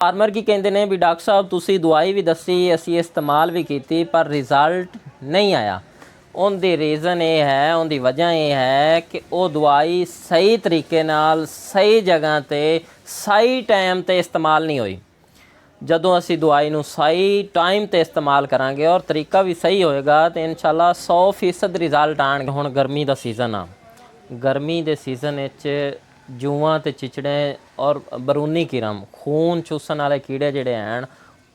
Farmer की कहते ने भी डॉक्टर साहब तुसी दवाई भी दसी असी इस्तेमाल भी की पर रिजल्ट नहीं आया। उनकी रीज़न ये है, उनकी वजह ये है कि वो दवाई सही तरीके नाल सही जगह ते सही टाइम ते इस्तेमाल नहीं हुई। जदों असी दवाई नूं सही टाइम ते इस्तेमाल करांगे और तरीका भी सही होएगा तो इंशाल्लाह 100% रिजल्ट आएंगे। हुण गर्मी का सीज़न आ, गर्मी के सीज़न जूआं ते चिचड़े और बरूनी किरम खून चूसन वाले कीड़े जिहड़े हैं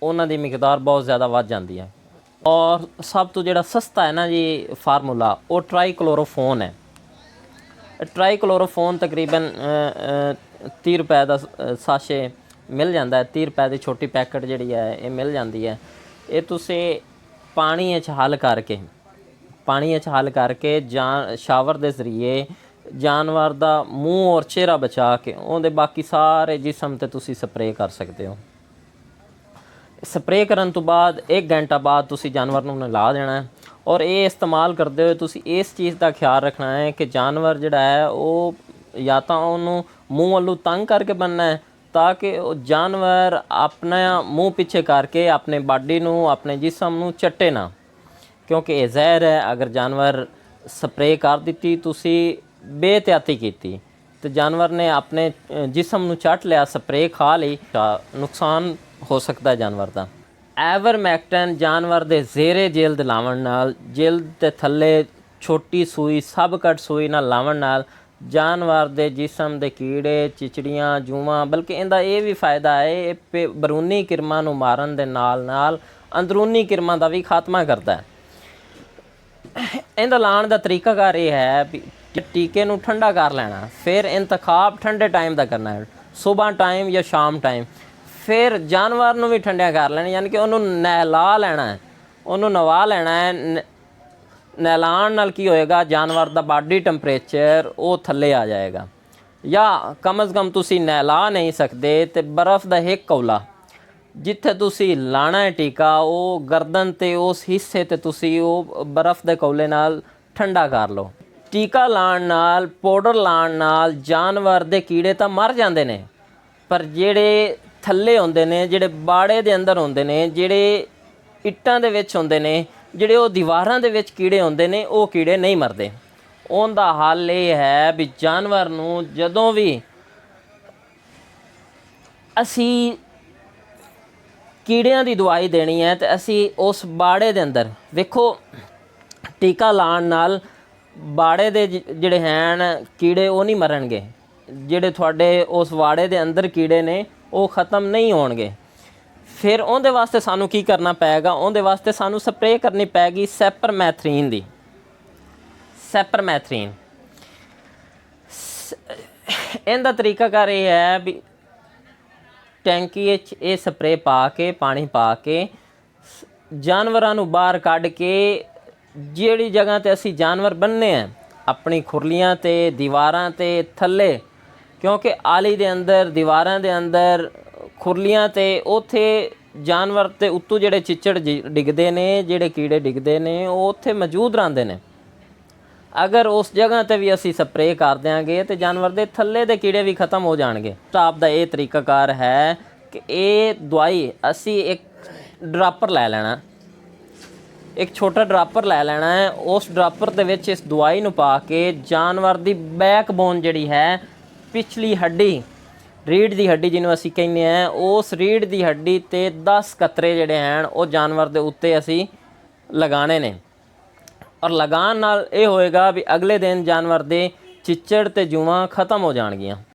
उन्हां दी मिकदार बहुत ज़्यादा वध जाती है। और सब तो जिहड़ा सस्ता है ना जी फार्मूला वो ट्राईक्लोरोफोन है। ट्राईक्लोरोफोन तकरीबन 30 रुपए का साशे मिल जाता है। 30 रुपए की छोटी पैकेट जी है ये मिल जाती है। ये तुसी पानी हल करके शावर के जरिए जानवर का मूँह और चेहरा बचा के उनके बाकी सारे जिसम ते तुसी स्प्रे कर सकते हो। स्प्रे करन तो बाद 1 घंटा बाद तुसी जानवर नूं नहला देना है। और ये इस्तेमाल करते हुए तुसी इस चीज़ का ख्याल रखना है कि जानवर जिहड़ा है वो या तो उन्होंने मूँह वालों तंग करके बनना है ताकि जानवर अपना मूँह पीछे करके अपने बॉडी नूं अपने जिसम नूं चट्टे ना, क्योंकि ये जहर है। अगर जानवर स्प्रे कर दी तुसी बेहतियाती की तो जानवर ने अपने जिसम नूं चट लिया, स्प्रे खा ली, नुकसान हो सकता है जानवर का। एवरमैक्टन जानवर के जेरे जिल्द लावन नाल जिल्द के थले छोटी सूई सब कट सूई नाल लावन नाल जानवर के जिसम के कीड़े चिचड़ियाँ जूआं बल्कि इनका ये भी फायदा है ये बरूनी किरमां नूं मारन दे नाल नाल अंदरूनी किरमां का भी खात्मा करता है। इनका लाने का तरीकाकार ये है भी टीके नूं ठंडा कर लेना, फिर इंतखाब ठंडे टाइम का करना है, सुबह टाइम या शाम टाइम। फिर जानवर नूं भी ठंडिया कर लेना, यानी कि उन्होंने नहला लेना है, उन्होंने नवा लेना है। नहलाण नाल की होएगा जानवर का बॉडी टैंपरेचर वो थले आ जाएगा। या कम अज़ कम तुसी नहला नहीं सकते तो बर्फ़ का एक कौला जिथे तुसी लाना है टीका वो गर्दन ते उस हिस्से ते तुसी वो बर्फ़ के कौले नाल ठंडा कर लो। टीका लाण नाल पाउडर लाण नाल जानवर के कीड़े तो मर जाते हैं, पर जेड़े थल्ले होंदे ने, जेड़े बाड़े दे अंदर होंदे ने, जेड़े इट्टां दे विच होंदे ने, जेड़े वो दीवारां दे विच कीड़े होंदे ने वो कीड़े नहीं मरदे। उनका हल ये है भी जानवर नूं जदों भी असी कीड़ियां दी दवाई देनी है तो असी उस बाड़े दे अंदर वेखो टीका लाण नाल बाड़े दे जिहड़े हैं कीड़े वो नहीं मरनगे, जिहड़े तुहाडे उस वाड़े दे अंदर कीड़े ने वो ख़त्म नहीं होणगे। फिर उहदे वास्ते सानू की करना पैगा, उहदे वास्ते सानू स्प्रे करनी पैगी सैपरमैथ्रीन दी। सैपरमैथ्रीन इनका तरीकाकार ये है भी टैंकी ये स्प्रे पा के पानी पा के जानवरां नूं बाहर कढ के जिहड़ी जगह ते असी जानवर बनने हैं अपनी खुरलियां ते दीवारां ते थल्ले, क्योंकि आली दे अंदर दीवारां दे अंदर खुरलियां ते उत्थे जानवर ते उत्तों जिहड़े चिचड़ डिगदे ने, जिहड़े कीड़े डिगदे ने वो उत्थे मौजूद रहंदे ने। अगर उस जगह ते भी असी स्प्रे कर देंगे तो जानवर के थल्ले दे कीड़े भी खत्म हो जाएंगे। स्टाफ का ये तरीकाकार है कि ये दवाई असी एक ड्रापर लै लेना, एक छोटा ड्रापर लै लेना है। उस ड्रापर दे विच इस दवाई नूं पा के जानवर की बैकबोन जिहड़ी है पिछली हड्डी रीढ़ की हड्डी जिन्हों असी कहने हैं उस रीढ़ की हड्डी ते 10 कतरे जिहड़े हैं वो जानवर के उत्ते असी लगाने ने। और लगान नाल ये होएगा भी अगले दिन जानवर दे चिचड़ ते जूआं खत्म हो जाणगियां।